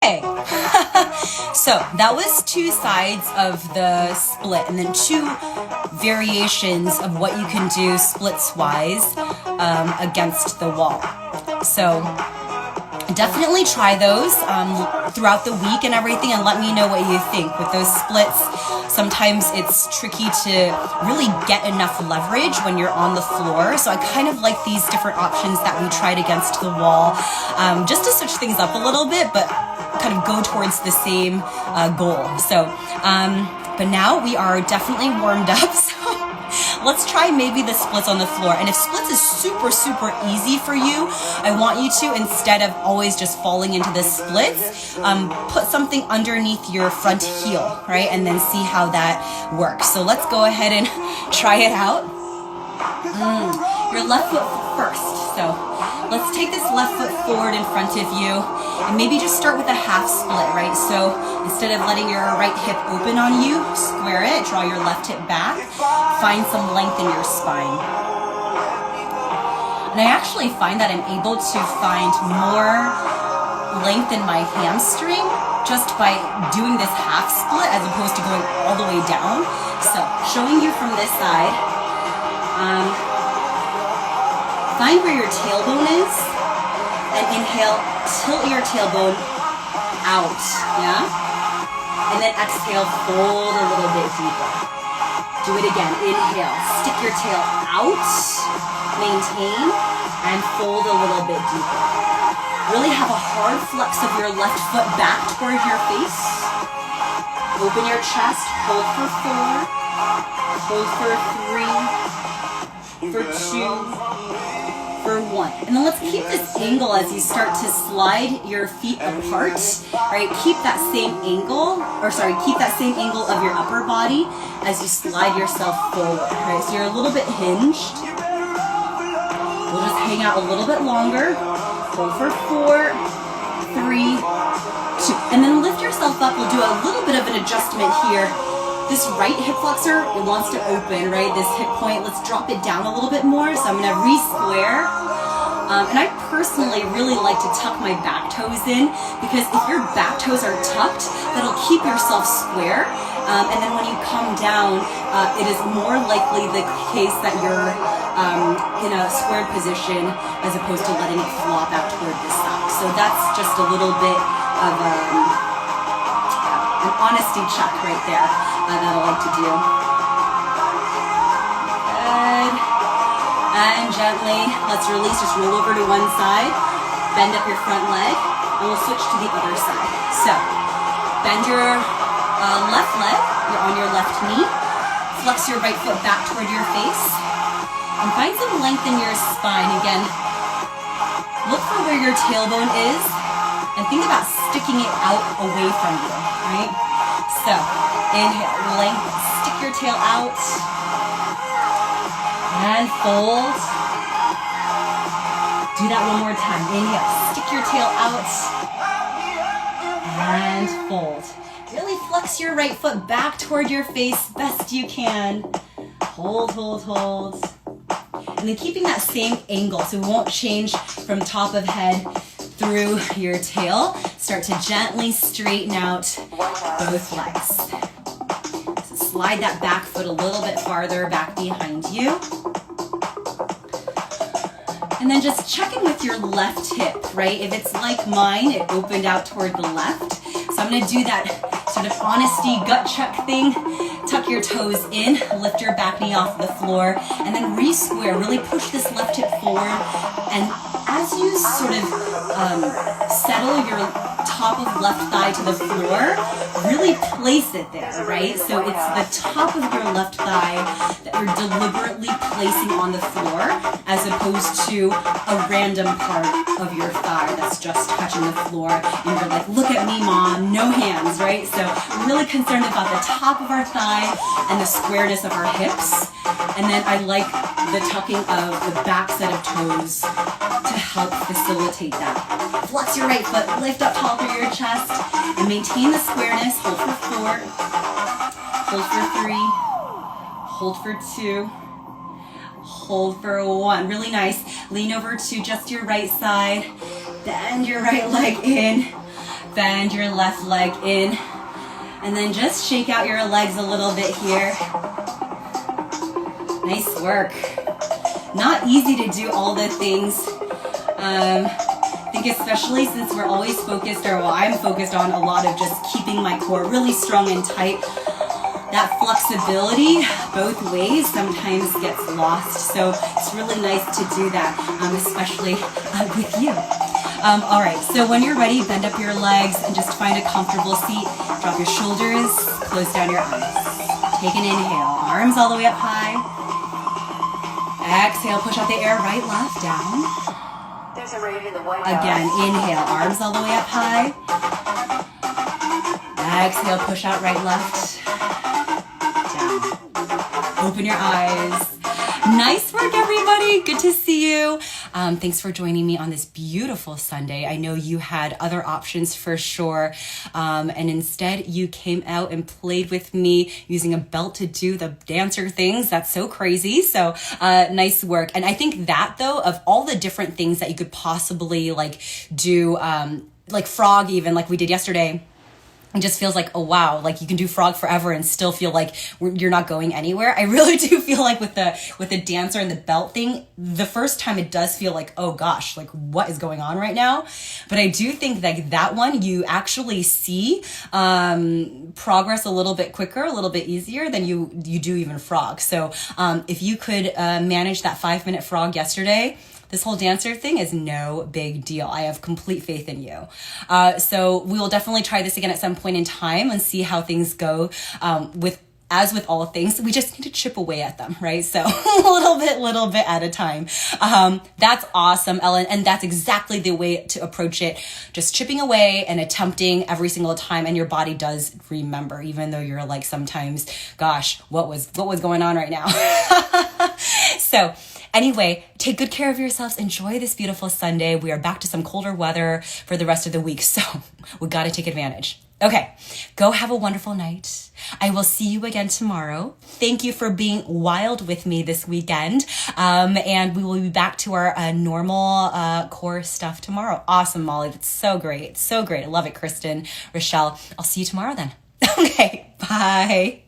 Okay, so that was two sides of the split, and then two variations of what you can do splits-wise against the wall. So definitely try those throughout the week and everything, and let me know what you think. With those splits, sometimes it's tricky to really get enough leverage when you're on the floor. So I kind of like these different options that we tried against the wall, just to switch things up a little bit, but kind of go towards the same goal. So, but now we are definitely warmed up. So let's try maybe the splits on the floor. And if splits is super, super easy for you, I want you to, instead of always just falling into the splits, put something underneath your front heel, right? And then see how that works. So let's go ahead and try it out. Your left foot first. So let's take this left foot forward in front of you, and maybe just start with a half split, right? So instead of letting your right hip open on you, square it, draw your left hip back, find some length in your spine. And I actually find that I'm able to find more length in my hamstring just by doing this half split as opposed to going all the way down. So showing you from this side, find where your tailbone is, and inhale, tilt your tailbone out, yeah? And then exhale, fold a little bit deeper. Do it again, inhale, stick your tail out, maintain, and fold a little bit deeper. Really have a hard flex of your left foot back toward your face. Open your chest, hold for 4, hold for 3, for 2, for 1. And then let's keep this angle as you start to slide your feet apart, right? Keep that same angle, keep that same angle of your upper body as you slide yourself forward, right? So you're a little bit hinged. We'll just hang out a little bit longer. Hold for 4, 3, 2. And then lift yourself up. We'll do a little bit of an adjustment here. This right hip flexor, it wants to open, right? This hip point, let's drop it down a little bit more. So I'm gonna re-square. And I personally really like to tuck my back toes in, because if your back toes are tucked, that'll keep yourself square. And then when you come down, it is more likely the case that you're in a squared position as opposed to letting it flop out toward the side. So that's just a little bit of an honesty check right there that I like to do. Good. And gently, let's release, just roll over to one side, bend up your front leg, and we'll switch to the other side. So, bend your left leg, you're on your left knee, flex your right foot back toward your face, and find some length in your spine. Again, look for where your tailbone is, and think about sticking it out away from you, right? So, inhale, length, stick your tail out, and fold. Do that one more time. Inhale, stick your tail out, and fold. Really flex your right foot back toward your face best you can. Hold, hold, hold. And then keeping that same angle, so we won't change from top of head through your tail. Start to gently straighten out both legs. So slide that back foot a little bit farther back behind you. And then just check in with your left hip, right? If it's like mine, it opened out toward the left. So I'm gonna do that sort of honesty gut check thing. Tuck your toes in, lift your back knee off the floor, and then re-square. Really push this left hip forward. And as you sort of settle your top of left thigh to the floor, really place it there, right? So it's the top of your left thigh that you're deliberately placing on the floor, as opposed to a random part of your thigh that's just touching the floor. And you're like, look at me, mom, no hands, right? So we're really concerned about the top of our thigh and the squareness of our hips. And then I like the tucking of the back set of toes to help facilitate that. Flex your right foot, lift up tall through your chest, and maintain the squareness. Hold for 4, hold for 3, hold for 2, hold for 1. Really nice. Lean over to just your right side, bend your right leg in, bend your left leg in, and then just shake out your legs a little bit here. Nice work. Not easy to do all the things. I think especially since we're always focused, or well, I'm focused on a lot of just keeping my core really strong and tight. That flexibility both ways sometimes gets lost. So it's really nice to do that, especially with you. All right, so when you're ready, bend up your legs and just find a comfortable seat. Drop your shoulders, close down your eyes. Take an inhale, arms all the way up high. Exhale, push out the air, right, left, down. Again, inhale, arms all the way up high. Exhale, push out, right, left. Open your eyes. Nice work, everybody. Good to see you. Thanks for joining me on this beautiful Sunday. I know you had other options for sure. And instead you came out and played with me using a belt to do the dancer things. That's so crazy. So nice work. And I think that though, of all the different things that you could possibly like do, like frog even like we did yesterday, it just feels like, oh wow, like you can do frog forever and still feel like you're not going anywhere. I really do feel like with the dancer and the belt thing, the first time it does feel like, oh gosh, like what is going on right now? But I do think like that one, you actually see progress a little bit quicker, a little bit easier than you do even frog. So if you could manage that 5-minute frog yesterday, this whole dancer thing is no big deal. I have complete faith in you. So we will definitely try this again at some point in time and see how things go. As with all things, we just need to chip away at them, right? So little bit at a time. That's awesome, Ellen. And that's exactly the way to approach it. Just chipping away and attempting every single time. And your body does remember, even though you're like sometimes, gosh, what was going on right now? So anyway, take good care of yourselves. Enjoy this beautiful Sunday. We are back to some colder weather for the rest of the week. So we got to take advantage. Okay, go have a wonderful night. I will see you again tomorrow. Thank you for being wild with me this weekend. And we will be back to our normal core stuff tomorrow. Awesome, Molly. That's so great. So great. I love it, Kristen, Rochelle. I'll see you tomorrow then. Okay, bye.